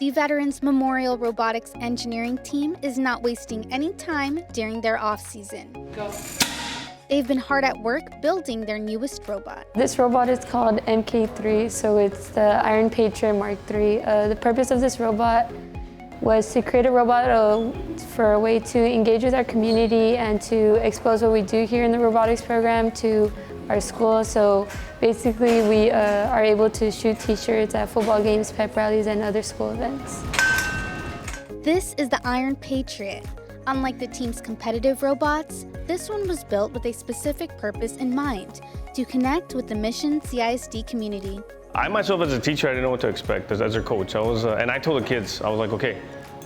The Veterans Memorial Robotics Engineering team is not wasting any time during their off-season. Go. They've been hard at work building their newest robot. This robot is called MK3, so it's the Iron Patriot Mark III. The purpose of this robot was to create a robot for a way to engage with our community and to expose what we do here in the robotics program to our school. So basically we are able to shoot t-shirts at football games, pep rallies, and other school events. This is the Iron Patriot. Unlike the team's competitive robots, this one was built with a specific purpose in mind, to connect with the Mission CISD community. I myself as a teacher, I didn't know what to expect as their coach. And I told the kids, I was like, okay,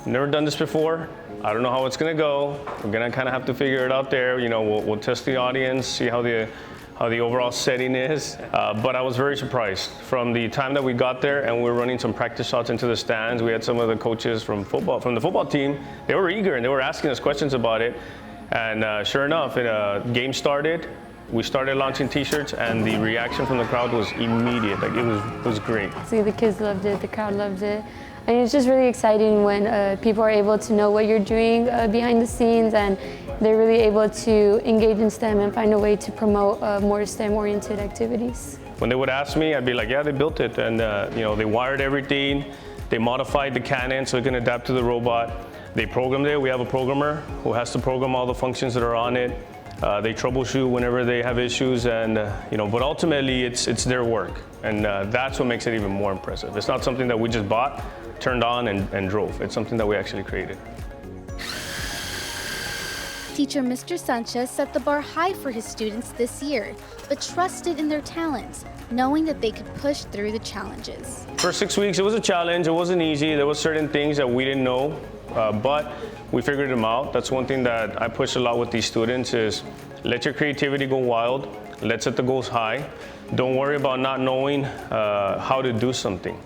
never done this before. I don't know how it's gonna go. We're gonna kind of have to figure it out there. You know, we'll test the audience, see how the overall setting is. But I was very surprised from the time that we got there and we were running some practice shots into the stands. We had some of the coaches from the football team. They were eager and they were asking us questions about it. And sure enough, game started. We started launching t-shirts and the reaction from the crowd was immediate. Like it was great. See, the kids loved it, the crowd loved it. And it's just really exciting when people are able to know what you're doing behind the scenes and they're really able to engage in STEM and find a way to promote more STEM-oriented activities. When they would ask me, I'd be like, yeah, they built it. And you know, they wired everything. They modified the cannon so it can adapt to the robot. They programmed it. We have a programmer who has to program all the functions that are on it. They troubleshoot whenever they have issues, and you know, but ultimately it's their work, and that's what makes it even more impressive. It's not something that we just bought, turned on, and drove. It's something that we actually created. Teacher Mr. Sanchez set the bar high for his students this year, but trusted in their talents, knowing that they could push through the challenges. For 6 weeks, it was a challenge. It wasn't easy. There were certain things that we didn't know, but we figured them out. That's one thing that I push a lot with these students is let your creativity go wild. Let's set the goals high. Don't worry about not knowing how to do something.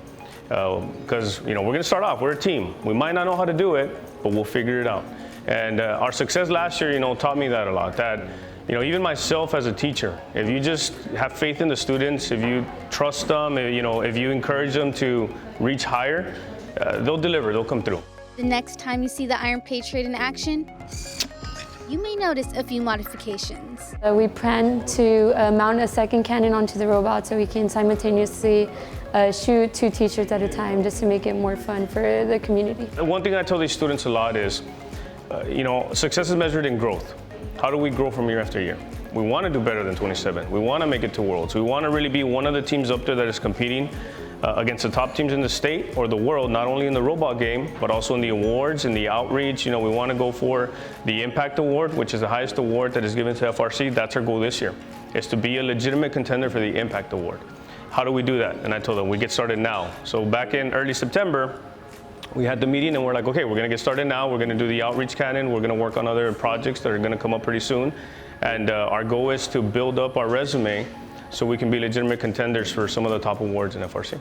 Because you know, we're gonna start off, we're a team. We might not know how to do it, but we'll figure it out. And our success last year, you know, taught me that a lot. That, you know, even myself as a teacher, if you just have faith in the students, if you trust them, you know, if you encourage them to reach higher, they'll deliver, they'll come through. The next time you see the Iron Patriot in action, you may notice a few modifications. We plan to mount a second cannon onto the robot so we can simultaneously shoot 2 t-shirts at a time just to make it more fun for the community. One thing I tell these students a lot is, you know, success is measured in growth. How do we grow from year after year? We want to do better than 27. We want to make it to Worlds. We want to really be one of the teams up there that is competing against the top teams in the state or the world, not only in the robot game, but also in the awards, in the outreach. You know, we want to go for the Impact Award, which is the highest award that is given to FRC. That's our goal this year, is to be a legitimate contender for the Impact Award. How do we do that? And I told them, we get started now. So back in early September, we had the meeting and we're like, okay, we're gonna get started now. We're gonna do the outreach cannon. We're gonna work on other projects that are gonna come up pretty soon. And our goal is to build up our resume so we can be legitimate contenders for some of the top awards in FRC.